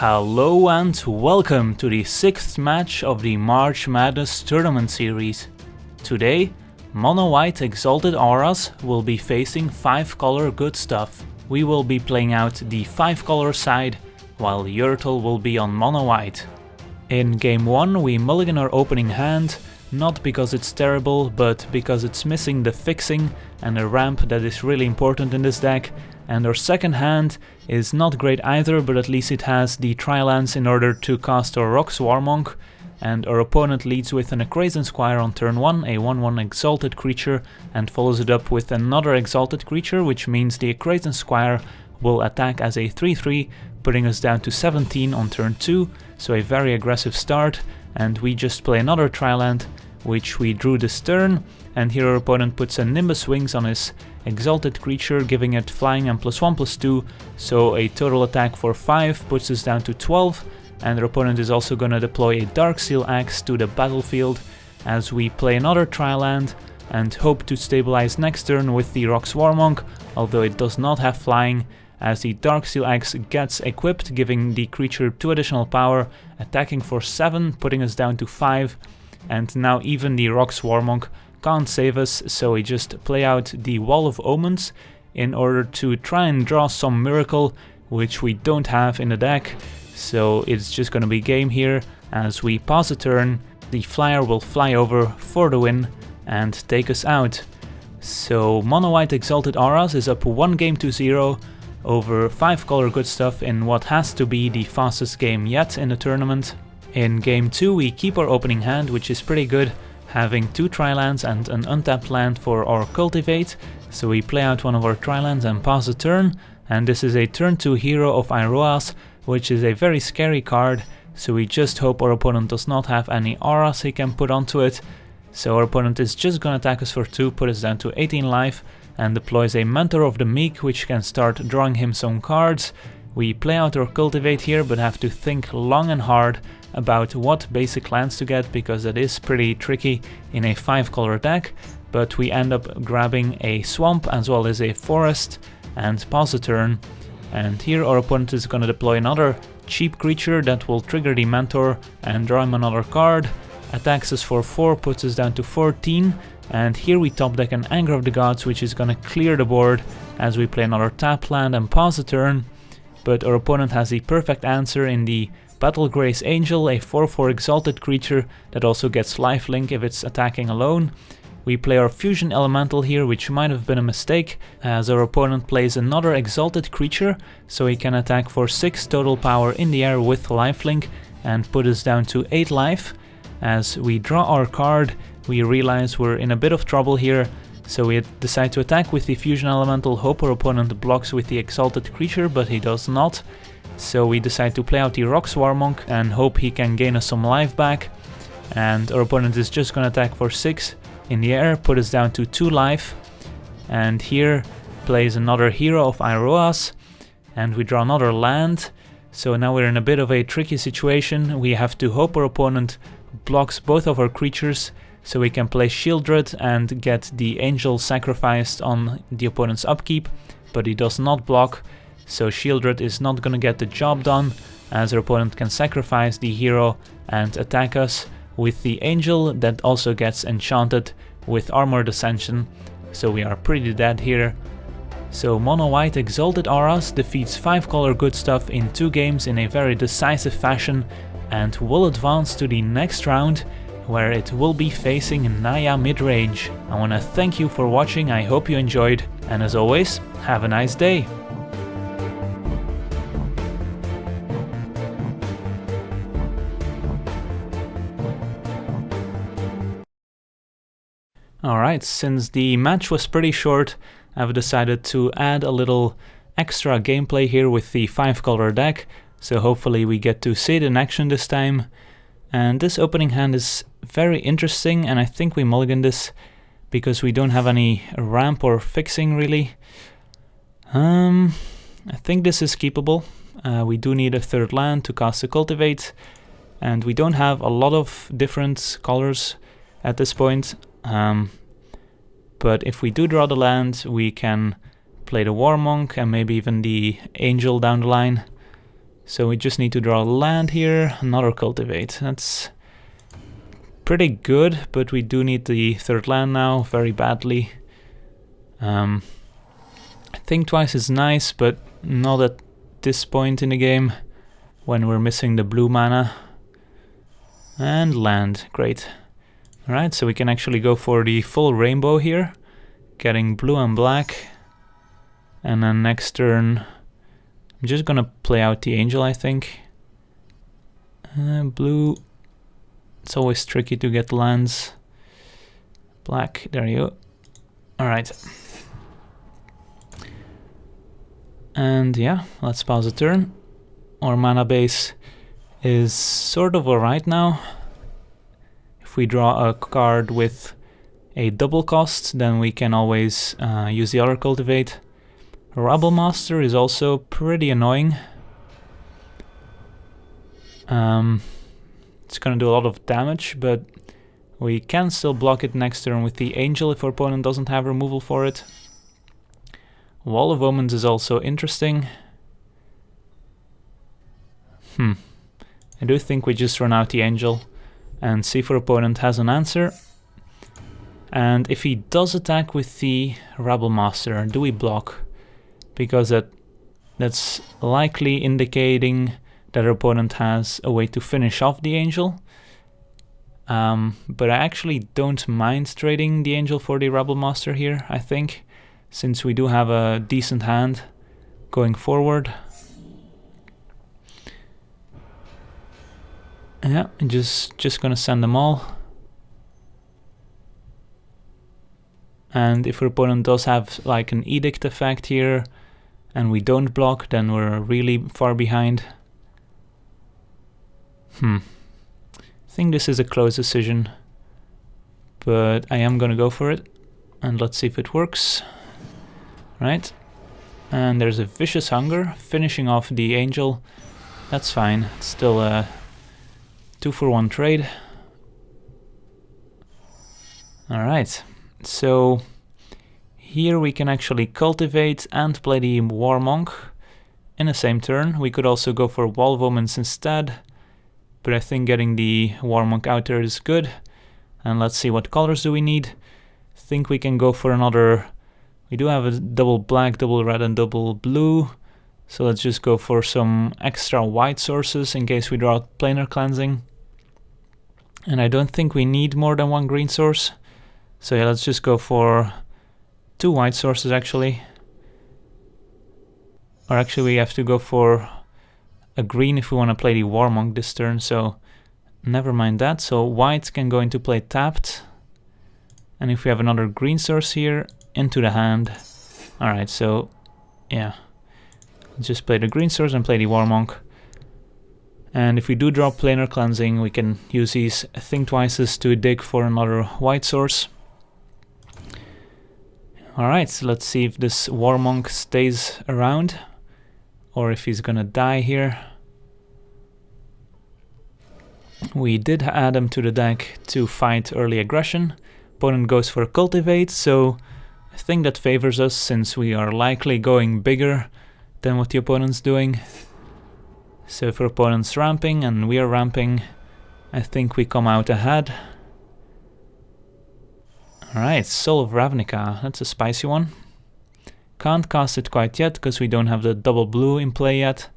Hello and welcome to the 6th match of the March Madness tournament series. Today, Monowhite Exalted Auras will be facing 5-color good stuff. We will be playing out the 5-color side, while Yurtle will be on Monowhite. In game 1 we mulligan our opening hand, not because it's terrible, but because it's missing the fixing and a ramp that is really important in this deck, and our second hand is not great either, but at least it has the Tri-Lands in order to cast our Rock Swarmonk, and our opponent leads with an Acrazen Squire on turn 1, a 1/1 Exalted creature, and follows it up with another Exalted creature, which means the Acrazen Squire will attack as a 3/3, putting us down to 17 on turn 2, so a very aggressive start, and we just play another Tri-Land, which we drew this turn, and here our opponent puts a Nimbus Wings on his Exalted creature, giving it flying and +1/+2, so a total attack for 5 puts us down to 12, and our opponent is also gonna deploy a Darksteel Axe to the battlefield as we play another Tri-Land and hope to stabilize next turn with the Rock Swarmonk, although it does not have flying, as the Darksteel Axe gets equipped, giving the creature 2 additional power, attacking for 7, putting us down to 5, and now even the Rock Swarmonk can't save us, so we just play out the Wall of Omens in order to try and draw some miracle, which we don't have in the deck, so it's just gonna be game here. As we pause a turn, the flyer will fly over for the win and take us out. So Monowhite Exalted Auras is up 1 game to 0 over 5-color good stuff in what has to be the fastest game yet in the tournament. In game 2 we keep our opening hand, which is pretty good, having 2 Tri-Lands and an untapped land for our Cultivate, so we play out one of our Tri-Lands and pass a turn, and this is a turn 2 Hero of Iroas, which is a very scary card, so we just hope our opponent does not have any auras he can put onto it. So our opponent is just gonna attack us for 2, put us down to 18 life, and deploys a Mentor of the Meek, which can start drawing him some cards. We play out our Cultivate here, but have to think long and hard about what basic lands to get, because it is pretty tricky in a 5-color deck, but we end up grabbing a Swamp as well as a Forest and pause a turn, and here our opponent is going to deploy another cheap creature that will trigger the Mentor and draw him another card, attacks us for 4, puts us down to 14, and here we top deck an Anger of the Gods, which is going to clear the board as we play another tap land and pause a turn, but our opponent has the perfect answer in the Battle Grace Angel, a 4/4 Exalted creature that also gets lifelink if it's attacking alone. We play our Fusion Elemental here, which might have been a mistake, as our opponent plays another Exalted creature, so he can attack for 6 total power in the air with lifelink and put us down to 8 life. As we draw our card, we realize we're in a bit of trouble here, so we decide to attack with the Fusion Elemental, hope our opponent blocks with the Exalted creature, but he does not. So we decide to play out the Rock Swarmonk and hope he can gain us some life back, and our opponent is just gonna attack for 6 in the air, put us down to 2 life, and here plays another Hero of Iroas, and we draw another land, so now we're in a bit of a tricky situation. We have to hope our opponent blocks both of our creatures, so we can play Shieldred and get the Angel sacrificed on the opponent's upkeep, but he does not block, so Shieldred is not gonna get the job done, as our opponent can sacrifice the hero and attack us with the Angel that also gets enchanted with Armored Ascension, so we are pretty dead here. So Monowhite Exalted Auras defeats 5-color good stuff in 2 games in a very decisive fashion, and will advance to the next round, where it will be facing Naya midrange. I wanna thank you for watching, I hope you enjoyed, and as always, have a nice day! Alright, since the match was pretty short, I've decided to add a little extra gameplay here with the 5-color deck, so hopefully we get to see it in action this time. And this opening hand is very interesting, and I think we mulligan this because we don't have any ramp or fixing really. I think this is keepable. We do need a 3rd land to cast a Cultivate, and we don't have a lot of different colors at this point. But if we do draw the land, we can play the Warmonk and maybe even the Angel down the line. So we just need to draw land here, another cultivate. That's pretty good, but we do need the third land now very badly. Think twice is nice, but not at this point in the game when we're missing the blue mana. And land, great. Alright, so we can actually go for the full rainbow here, getting blue and black. And then next turn, I'm just gonna play out the angel, I think. Blue, it's always tricky to get lands. Black, there you go. Alright. And yeah, let's pause a turn. Our mana base is sort of alright now. If we draw a card with a double cost, then we can always use the other cultivate. Rabble Master is also pretty annoying. It's gonna do a lot of damage, but we can still block it next turn with the angel if our opponent doesn't have removal for it. Wall of Omens is also interesting. I do think we just run out the angel and see if our opponent has an answer. And if he does attack with the Rabble Master, do we block? Because that's likely indicating that our opponent has a way to finish off the angel. But I actually don't mind trading the angel for the Rabble Master here, I think, since we do have a decent hand going forward. Yeah, just gonna send them all. And if our opponent does have like an edict effect here and we don't block, then we're really far behind. I think this is a close decision, but I am gonna go for it, and let's see if it works. Right, and there's a Vicious Hunger finishing off the angel. That's fine, it's still a 2-for-1 trade. Alright, so here we can actually cultivate and play the War Monk in the same turn. We could also go for Wall of Omens instead, but I think getting the War Monk out there is good. And let's see, what colors do we need? I think we can go for another. We do have a double black, double red and double blue, so let's just go for some extra white sources in case we draw out Planar Cleansing. And I don't think we need more than one green source, so yeah, let's just go for 2 white sources actually. Or actually we have to go for a green if we want to play the War Monk this turn, so never mind that. So white can go into play tapped, and if we have another green source here, into the hand. Alright, so yeah, just play the green source and play the War Monk. And if we do drop Planar Cleansing, we can use these Think Twices to dig for another white source. Alright, so let's see if this War Monk stays around, or if he's gonna die here. We did add him to the deck to fight early aggression. Opponent goes for Cultivate, so I think that favors us since we are likely going bigger than what the opponent's doing. So if our opponent's ramping and we are ramping, I think we come out ahead. Alright, Soul of Ravnica, that's a spicy one. Can't cast it quite yet because we don't have the double blue in play yet.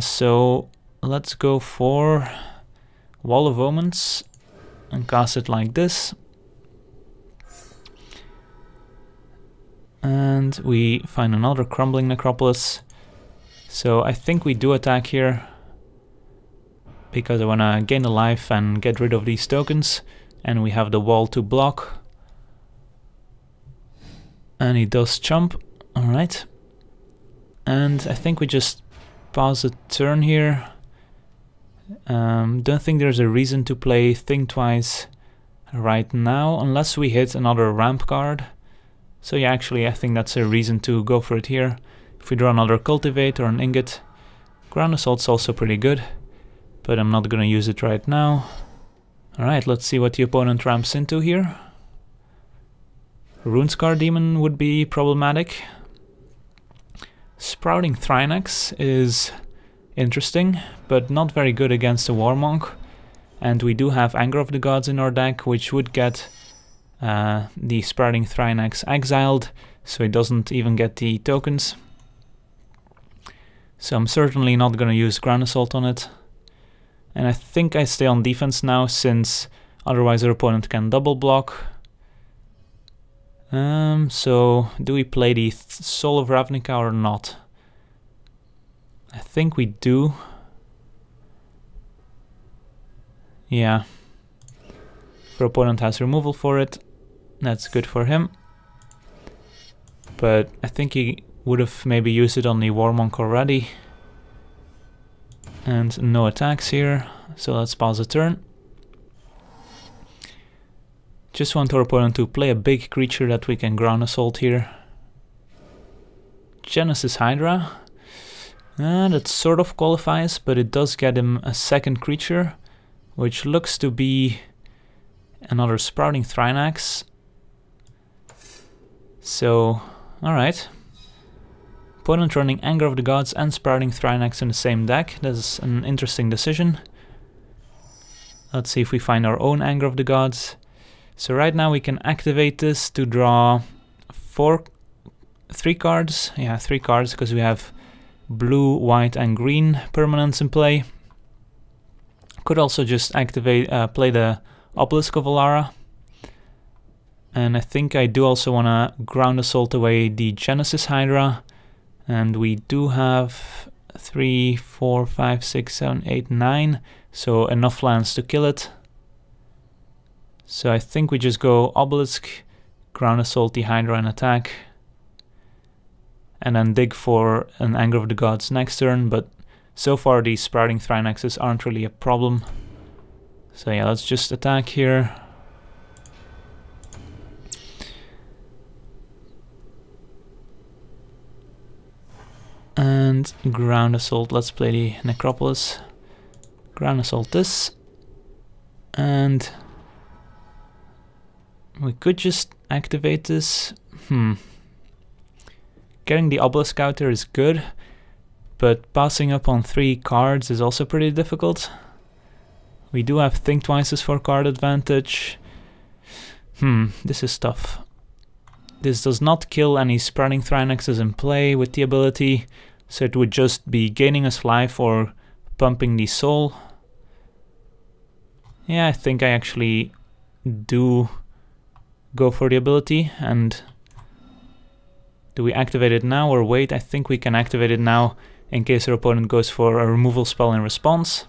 So let's go for Wall of Omens and cast it like this. And we find another Crumbling Necropolis. So I think we do attack here because I want to gain a life and get rid of these tokens, and we have the wall to block. And he does chump, alright. And I think we just pause a turn here. Don't think there's a reason to play Think Twice right now, unless we hit another ramp card. So yeah, actually I think that's a reason to go for it here. If we draw another Cultivate or an Ingot, Ground Assault's also pretty good, but I'm not gonna use it right now. Alright, let's see what the opponent ramps into here. Runescar Demon would be problematic. Sprouting Thrynax is interesting, but not very good against the Warmonk. And we do have Anger of the Gods in our deck, which would get the Sprouting Thrinax exiled, so he doesn't even get the tokens. So I'm certainly not going to use Ground Assault on it. And I think I stay on defense now, since otherwise our opponent can double block. So do we play the Soul of Ravnica or not? I think we do. Yeah. If our opponent has removal for it, that's good for him. But I think he would have maybe used it on the Warmonk already. And no attacks here, so let's pause the turn. Just want our opponent to play a big creature that we can Ground Assault here. Genesis Hydra. That sort of qualifies, but it does get him a second creature, which looks to be another Sprouting Thrinax. So, alright. Opponent running Anger of the Gods and Sprouting Thrinax in the same deck. That's an interesting decision. Let's see if we find our own Anger of the Gods. So right now we can activate this to draw 3 cards. Yeah, 3 cards, because we have blue, white and green permanents in play. Could also just activate, play the Obelisk of Alara. And I think I do also want to Ground Assault away the Genesis Hydra. And we do have 3, 4, 5, 6, 7, 8, 9. So enough lands to kill it. So I think we just go Obelisk, Ground Assault the Hydra and attack. And then dig for an Anger of the Gods next turn. But so far these Sprouting Thrinaxes aren't really a problem. So yeah, let's just attack here. And Ground Assault, let's play the Necropolis. Ground Assault this. And we could just activate this. Getting the Obelisk out there is good, but passing up on 3 cards is also pretty difficult. We do have Think Twice's for card advantage. This is tough. This does not kill any Sprouting Thrinaxes in play with the ability, so it would just be gaining us life or pumping the soul. Yeah, I think I actually do go for the ability. And do we activate it now or wait? I think we can activate it now in case our opponent goes for a removal spell in response.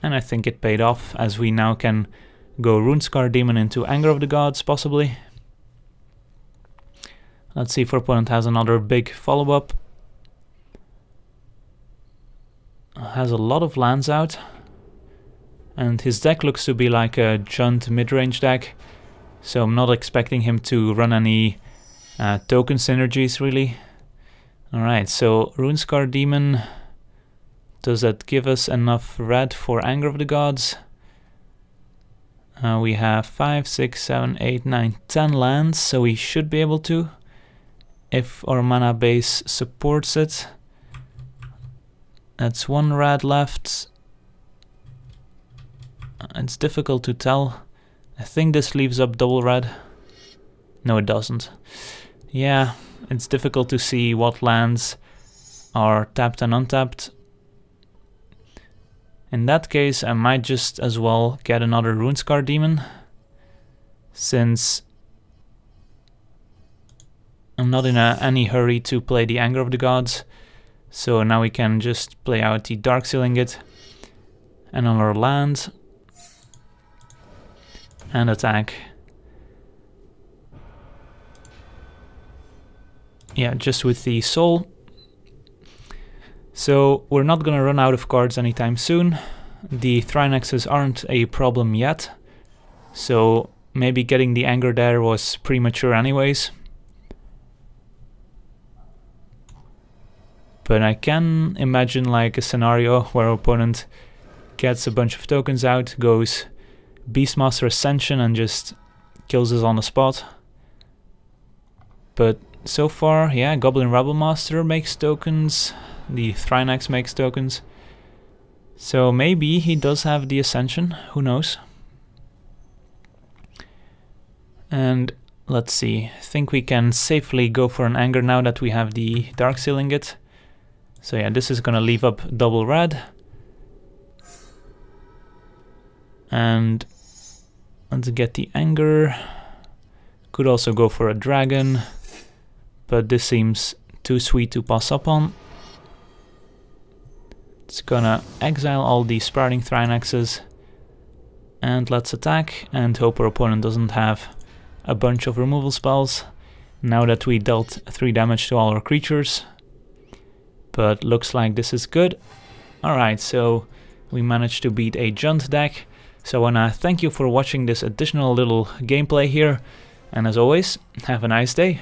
And I think it paid off, as we now can go Runescar Demon into Anger of the Gods, possibly. Let's see if our opponent has another big follow-up. Has a lot of lands out. And his deck looks to be like a Junt mid-range deck. So I'm not expecting him to run any token synergies, really. Alright, so Runescar Demon. Does that give us enough red for Anger of the Gods? We have 5, 6, 7, 8, 9, 10 lands, so we should be able to, if our mana base supports it. That's 1 red left. It's difficult to tell. I think this leaves up double red. No, it doesn't. Yeah, it's difficult to see what lands are tapped and untapped. In that case, I might just as well get another Runescar Demon, since I'm not in any hurry to play the Anger of the Gods. So now we can just play out the Darkseal Ingot and another land and attack. Yeah, just with the soul. So we're not gonna run out of cards anytime soon. The Thrinaxes aren't a problem yet, so maybe getting the Anger there was premature anyways. But I can imagine like a scenario where our opponent gets a bunch of tokens out, goes Beastmaster Ascension and just kills us on the spot. But so far, yeah, Goblin Rebel Master makes tokens, the Thrinax makes tokens. So maybe he does have the Ascension, who knows. And let's see, I think we can safely go for an Anger now that we have the Darksteel Ingot. So yeah, this is gonna leave up double red. And let's get the Anger. Could also go for a Dragon, but this seems too sweet to pass up on. It's gonna exile all the Sprouting Thrynaxes. And let's attack and hope our opponent doesn't have a bunch of removal spells now that we dealt 3 damage to all our creatures. But looks like this is good. Alright, so we managed to beat a Junt deck. So I wanna thank you for watching this additional little gameplay here. And as always, have a nice day.